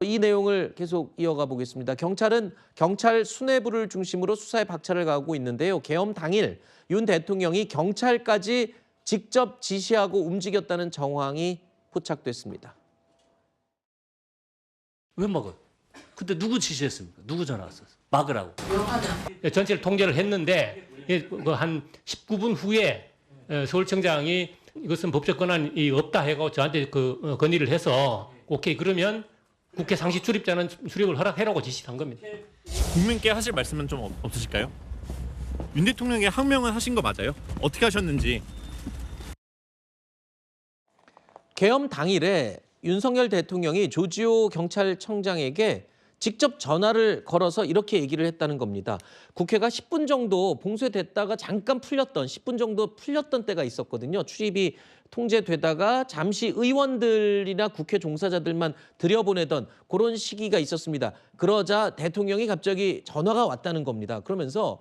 이 내용을 계속 이어가 보겠습니다. 경찰은 경찰 수뇌부를 중심으로 수사에 박차를 가하고 있는데요. 계엄 당일 윤 대통령이 경찰까지 직접 지시하고 움직였다는 정황이 포착됐습니다. 왜 막아요? 그때 누구 지시했습니까? 누구 전화 왔었어요? 막으라고. 전체를 통제를 했는데 한 19분 후에 서울청장이 이것은 법적 권한이 없다 해고 저한테 건의를 해서 오케이 그러면 국회 상시 출입자는 출입을 허락해라고 지시를 한 겁니다. 국민께 하실 말씀은 좀 없으실까요? 윤 대통령이 항명을 하신 거 맞아요? 어떻게 하셨는지. 계엄 당일에 윤석열 대통령이 조지호 경찰청장에게 직접 전화를 걸어서 이렇게 얘기를 했다는 겁니다. 국회가 10분 정도 봉쇄됐다가 잠깐 풀렸던 10분 정도 풀렸던 때가 있었거든요. 출입이 통제되다가 잠시 의원들이나 국회 종사자들만 들여보내던 그런 시기가 있었습니다. 그러자 대통령이 갑자기 전화가 왔다는 겁니다. 그러면서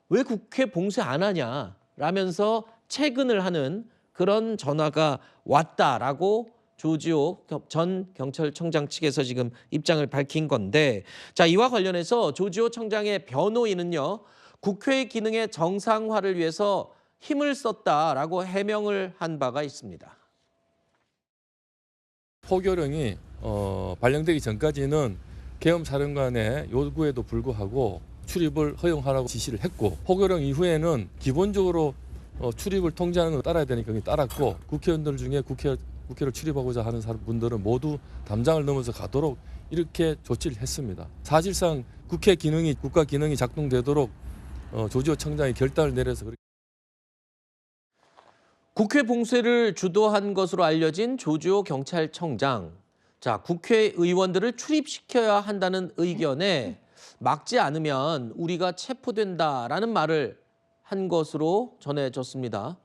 왜 국회 봉쇄 안 하냐라면서 체근을 하는 그런 전화가 왔다라고 조지호 전 경찰청장 측에서 지금 입장을 밝힌 건데, 자, 이와 관련해서 조지호 청장의 변호인은요, 국회의 기능의 정상화를 위해서 힘을 썼다라고 해명을 한 바가 있습니다. 포교령이 발령되기 전까지는 계엄사령관의 요구에도 불구하고 출입을 허용하라고 지시를 했고, 포교령 이후에는 기본적으로 출입을 통제하는 걸 따라야 되니까 따랐고, 국회의원들 중에 국회를 출입하고자 하는 분들은 모두 담장을 넘어서 가도록 이렇게 조치를 했습니다. 사실상 국가 기능이 작동되도록 조지호 청장이 결단을 내려서 그렇게. 국회 봉쇄를 주도한 것으로 알려진 조지호 경찰청장. 자, 국회의원들을 출입시켜야 한다는 의견에 막지 않으면 우리가 체포된다라는 말을 한 것으로 전해졌습니다.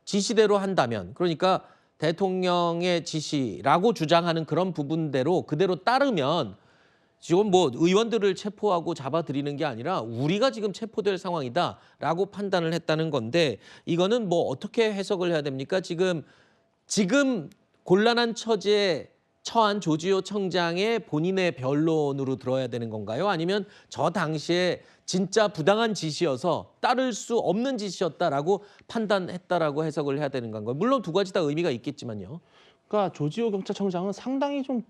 지시대로 한다면, 그러니까 대통령의 지시라고 주장하는 그런 부분대로 그대로 따르면 지금 뭐 의원들을 체포하고 잡아들이는 게 아니라 우리가 지금 체포될 상황이다라고 판단을 했다는 건데, 이거는 뭐 어떻게 해석을 해야 됩니까? 지금 곤란한 처지에 처한 조지호 청장의 본인의 변론으로 들어야 되는 건가요? 아니면 저 당시에 진짜 부당한 지시여서 따를 수 없는 지시였다라고 판단했다라고 해석을 해야 되는 건가요? 물론 두 가지 다 의미가 있겠지만요. 그러니까 조지호 경찰청장은 상당히 좀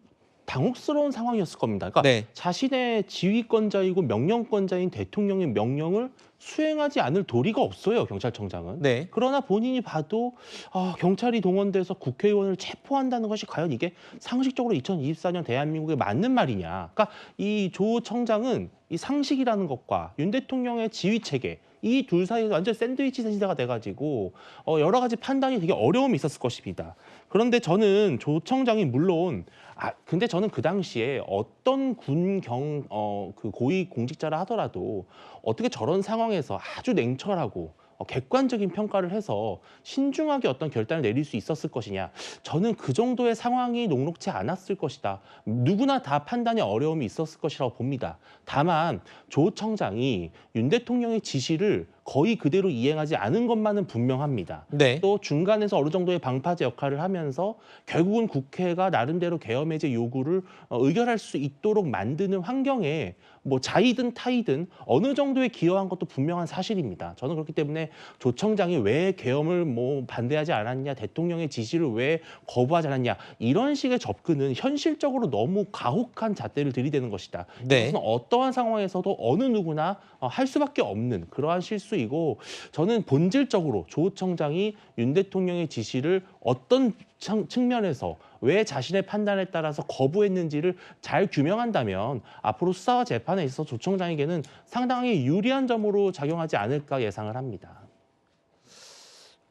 당혹스러운 상황이었을 겁니다. 그러니까 네. 자신의 지휘권자이고 명령권자인 대통령의 명령을 수행하지 않을 도리가 없어요, 경찰청장은. 네. 그러나 본인이 봐도 경찰이 동원돼서 국회의원을 체포한다는 것이 과연 이게 상식적으로 2024년 대한민국에 맞는 말이냐. 그러니까 이 조 청장은 이 상식이라는 것과 윤 대통령의 지휘체계, 이 둘 사이에 완전 샌드위치 시대가 돼가지고 여러 가지 판단이 되게 어려움이 있었을 것입니다. 그런데 저는 조 청장이 물론 근데 저는 그 당시에 어떤 그 고위 공직자라 하더라도 어떻게 저런 상황에서 아주 냉철하고 객관적인 평가를 해서 신중하게 어떤 결단을 내릴 수 있었을 것이냐. 저는 그 정도의 상황이 녹록지 않았을 것이다. 누구나 다 판단에 어려움이 있었을 것이라고 봅니다. 다만 조 청장이 윤 대통령의 지시를 거의 그대로 이행하지 않은 것만은 분명합니다. 네. 또 중간에서 어느 정도의 방파제 역할을 하면서 결국은 국회가 나름대로 계엄 해제 요구를 의결할 수 있도록 만드는 환경에 뭐 자이든 타이든 어느 정도의 기여한 것도 분명한 사실입니다. 저는 그렇기 때문에 조 청장이 왜 계엄을 뭐 반대하지 않았냐, 대통령의 지시를 왜 거부하지 않았냐, 이런 식의 접근은 현실적으로 너무 가혹한 잣대를 들이대는 것이다. 네. 이것은 어떠한 상황에서도 어느 누구나 할 수밖에 없는 그러한 실수이고, 저는 본질적으로 조 청장이 윤 대통령의 지시를 어떤 측면에서 왜 자신의 판단에 따라서 거부했는지를 잘 규명한다면 앞으로 수사와 재판에 있어서 조 청장에게는 상당히 유리한 점으로 작용하지 않을까 예상을 합니다.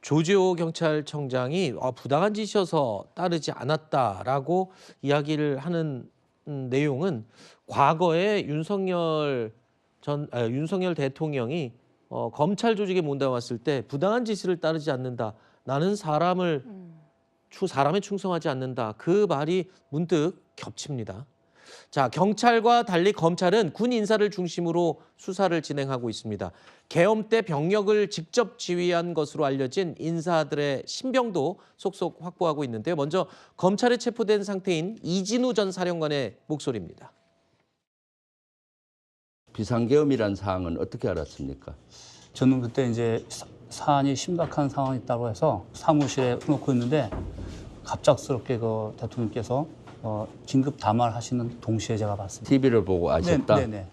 조지호 경찰청장이 부당한 지시여서 따르지 않았다라고 이야기를 하는 내용은 과거에 윤석열 대통령이 검찰 조직에 몸담았을 때 부당한 지시를 따르지 않는다. 나는 사람에 충성하지 않는다. 그 말이 문득 겹칩니다. 자, 경찰과 달리 검찰은 군 인사를 중심으로 수사를 진행하고 있습니다. 계엄 때 병력을 직접 지휘한 것으로 알려진 인사들의 신병도 속속 확보하고 있는데요. 먼저 검찰에 체포된 상태인 이진우 전 사령관의 목소리입니다. 비상계엄이라는 사항은 어떻게 알았습니까? 저는 그때 이제 사안이 심각한 상황이 있다고 해서 사무실에 놓고 있는데 갑작스럽게 그 대통령께서 긴급 담화하시는 동시에 제가 봤습니다. TV를 보고 아셨다? 네네.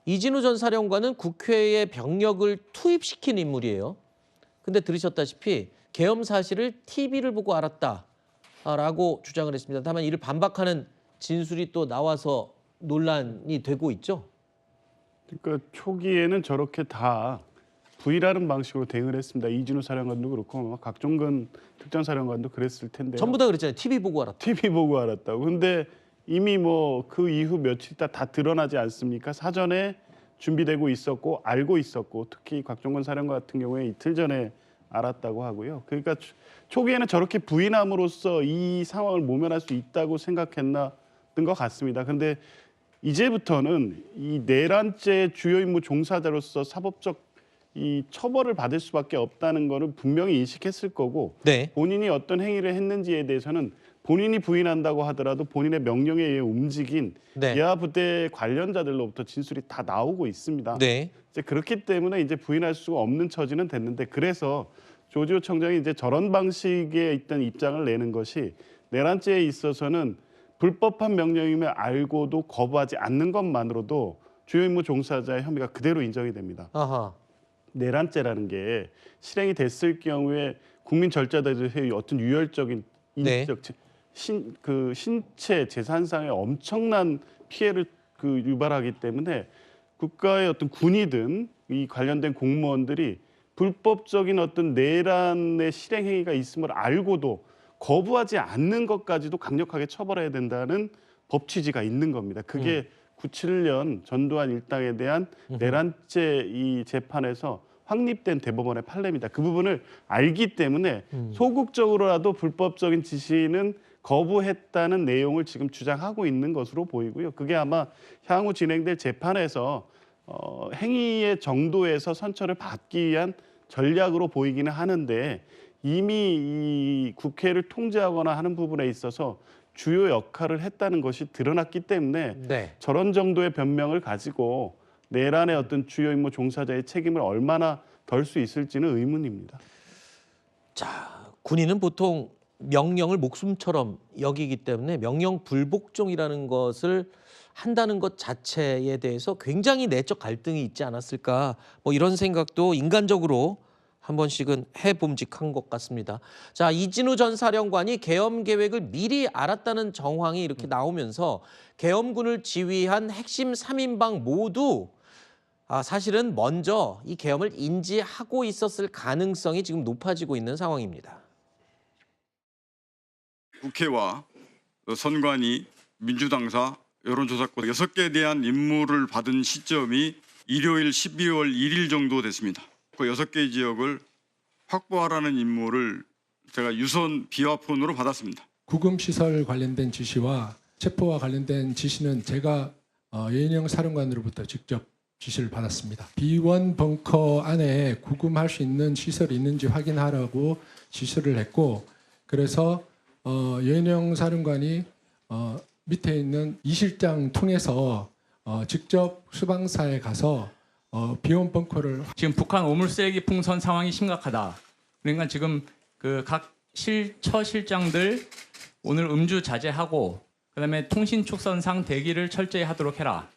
이진우 전 사령관은 국회에 병력을 투입시킨 인물이에요. 근데 들으셨다시피 계엄 사실을 TV를 보고 알았다라고 주장을 했습니다. 다만 이를 반박하는 진술이 또 나와서 논란이 되고 있죠. 그러니까 초기에는 저렇게 다 V라는 방식으로 대응을 했습니다. 이진우 사령관도 그렇고 아마 각종근 특전사령관도 그랬을 텐데. 전부 다 그랬잖아요. TV 보고 알았다. TV 보고 알았다고. 근데 이미 뭐 그 이후 며칠 있다 다 드러나지 않습니까? 사전에 준비되고 있었고 알고 있었고 특히 곽종근 사령관 같은 경우에 이틀 전에 알았다고 하고요. 그러니까 초기에는 저렇게 부인함으로써 이 상황을 모면할 수 있다고 생각했던 것 같습니다. 근데 이제부터는 이 내란죄 주요 임무 종사자로서 사법적 이 처벌을 받을 수밖에 없다는 거를 분명히 인식했을 거고 네. 본인이 어떤 행위를 했는지에 대해서는 본인이 부인한다고 하더라도 본인의 명령에 의해 움직인 네. 여하 부대 관련자들로부터 진술이 다 나오고 있습니다. 네. 이제 그렇기 때문에 이제 부인할 수가 없는 처지는 됐는데 그래서 조지호 청장이 이제 저런 방식의 있던 입장을 내는 것이 내란죄에 있어서는 불법한 명령임을 알고도 거부하지 않는 것만으로도 주요 임무 종사자의 혐의가 그대로 인정이 됩니다. 아하. 내란죄라는 게 실행이 됐을 경우에 국민 절자대조의 어떤 유혈적인 네. 인적 신체 재산상의 엄청난 피해를 유발하기 때문에 국가의 어떤 군이든 이 관련된 공무원들이 불법적인 어떤 내란의 실행 행위가 있음을 알고도 거부하지 않는 것까지도 강력하게 처벌해야 된다는 법 취지가 있는 겁니다. 그게 97년 전두환 일당에 대한 내란죄 이 재판에서 확립된 대법원의 판례입니다. 그 부분을 알기 때문에 소극적으로라도 불법적인 지시는 거부했다는 내용을 지금 주장하고 있는 것으로 보이고요. 그게 아마 향후 진행될 재판에서 행위의 정도에서 선처를 받기 위한 전략으로 보이기는 하는데 이미 이 국회를 통제하거나 하는 부분에 있어서 주요 역할을 했다는 것이 드러났기 때문에 네. 저런 정도의 변명을 가지고 내란의 어떤 주요 임무 종사자의 책임을 얼마나 덜 수 있을지는 의문입니다. 자, 군인은 보통 명령을 목숨처럼 여기기 때문에 명령 불복종이라는 것을 한다는 것 자체에 대해서 굉장히 내적 갈등이 있지 않았을까 뭐 이런 생각도 인간적으로 한 번씩은 해봄직한 것 같습니다. 자, 이진우 전 사령관이 계엄 계획을 미리 알았다는 정황이 이렇게 나오면서 계엄군을 지휘한 핵심 3인방 모두 사실은 먼저 이 계엄을 인지하고 있었을 가능성이 지금 높아지고 있는 상황입니다. 국회와 선관위, 민주당사, 여론조사권 6개에 대한 임무를 받은 시점이 일요일 12월 1일 정도 됐습니다. 그 6개 지역을 확보하라는 임무를 제가 유선 비화폰으로 받았습니다. 구금시설 관련된 지시와 체포와 관련된 지시는 제가 여인영 사령관으로부터 직접 지시를 받았습니다. B1 벙커 안에 구금할 수 있는 시설이 있는지 확인하라고 지시를 했고 그래서 여인영 사령관이 밑에 있는 이 실장 통해서 직접 수방사에 가서 B1 벙커를 지금 북한 오물 쓰레기 풍선 상황이 심각하다. 그러니까 지금 그 각 처 실장들 오늘 음주 자제하고 그다음에 통신 축선상 대기를 철저히 하도록 해라.